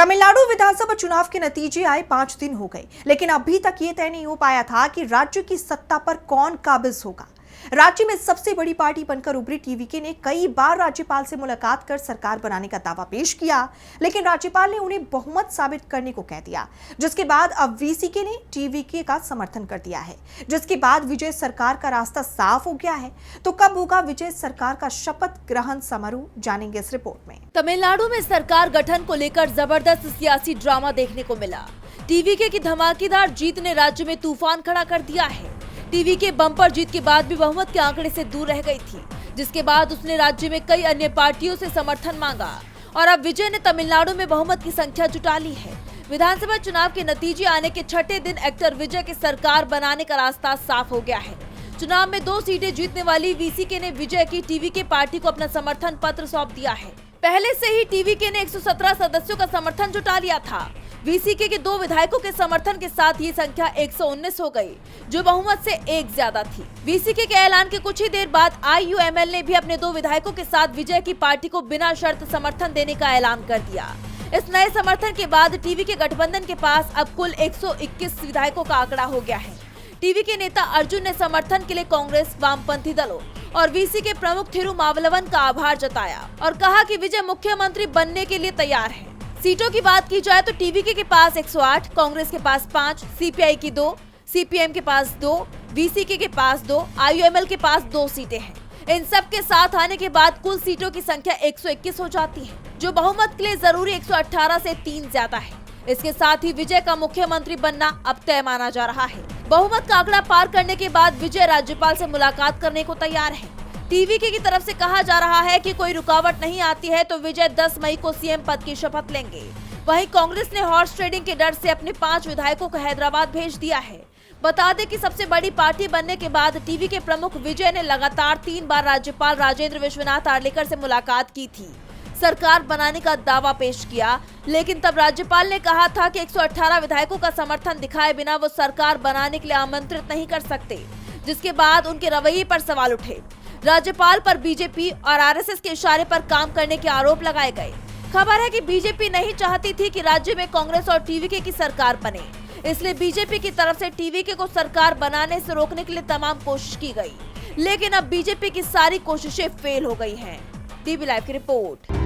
तमिलनाडु विधानसभा चुनाव के नतीजे आए 5 दिन हो गए, लेकिन अभी तक ये तय नहीं हो पाया था कि राज्य की सत्ता पर कौन काबिज होगा। राज्य में सबसे बड़ी पार्टी बनकर उभरी टीवीके ने कई बार राज्यपाल से मुलाकात कर सरकार बनाने का दावा पेश किया, लेकिन राज्यपाल ने उन्हें बहुमत साबित करने को कह दिया, जिसके बाद अब वीसीके ने टीवीके का समर्थन कर दिया है, जिसके बाद विजय सरकार का रास्ता साफ हो गया है। तो कब होगा विजय सरकार का शपथ ग्रहण समारोह, जानेंगे इस रिपोर्ट में। तमिलनाडु में सरकार गठन को लेकर जबरदस्त सियासी ड्रामा देखने को मिला। टीवीके की धमाकेदार जीत ने राज्य में तूफान खड़ा कर दिया है। टीवीके बम्पर जीत के बाद भी बहुमत के आंकड़े से दूर रह गई थी, जिसके बाद उसने राज्य में कई अन्य पार्टियों से समर्थन मांगा और अब विजय ने तमिलनाडु में बहुमत की संख्या जुटा ली है। विधानसभा चुनाव के नतीजे आने के छठे दिन एक्टर विजय के सरकार बनाने का रास्ता साफ हो गया है। चुनाव में 2 सीटें जीतने वाली वीसीके ने विजय की टीवीके पार्टी को अपना समर्थन पत्र सौंप दिया है। पहले से ही टीवीके ने 117 सदस्यों का समर्थन जुटा लिया था। वीसीके के 2 विधायकों के समर्थन के साथ ये संख्या 119 हो गई, जो बहुमत से 1 ज्यादा थी। वीसीके के ऐलान के कुछ ही देर बाद आईयूएमएल ने भी अपने 2 विधायकों के साथ विजय की पार्टी को बिना शर्त समर्थन देने का ऐलान कर दिया। इस नए समर्थन के बाद टीवीके गठबंधन के पास अब कुल 121 विधायकों का आंकड़ा हो गया है। टीवीके नेता अर्जुन ने समर्थन के लिए कांग्रेस, वामपंथी दलों और वीसीके प्रमुख थिरुमावलवन का आभार जताया और कहा कि विजय मुख्यमंत्री बनने के लिए तैयार है। सीटों की बात की जाए तो टीवीके के पास 108, कांग्रेस के पास 5, सीपीआई की 2, सीपीएम के पास 2, वीसीके के पास 2, आईयूएमएल के पास 2 सीटें हैं। इन सब के साथ आने के बाद कुल सीटों की संख्या 121 हो जाती है, जो बहुमत के लिए जरूरी 118 से 3 ज्यादा है। इसके साथ ही विजय का मुख्यमंत्री बनना अब तय माना जा रहा है। बहुमत का आंकड़ा पार करने के बाद विजय राज्यपाल से मुलाकात करने को तैयार है। टीवीके की तरफ से कहा जा रहा है कि कोई रुकावट नहीं आती है तो विजय 10 मई को सीएम पद की शपथ लेंगे। वहीं कांग्रेस ने हॉर्स ट्रेडिंग के डर से अपने 5 विधायकों को हैदराबाद भेज दिया है। बता दें कि सबसे बड़ी पार्टी बनने के बाद टीवीके प्रमुख विजय ने लगातार 3 बार राज्यपाल राजेंद्र विश्वनाथ आर्लेकर से मुलाकात की थी, सरकार बनाने का दावा पेश किया, लेकिन तब राज्यपाल ने कहा था कि 118 विधायकों का समर्थन दिखाए बिना वो सरकार बनाने के लिए आमंत्रित नहीं कर सकते, जिसके बाद उनके रवैये पर सवाल उठे। राज्यपाल पर बीजेपी और आरएसएस के इशारे पर काम करने के आरोप लगाए गए। खबर है कि बीजेपी नहीं चाहती थी कि राज्य में कांग्रेस और टीवीके की सरकार बने, इसलिए बीजेपी की तरफ से टीवीके को सरकार बनाने से रोकने के लिए तमाम कोशिश की गई, लेकिन अब बीजेपी की सारी कोशिशें फेल हो गई हैं। टीवी लाइव की रिपोर्ट।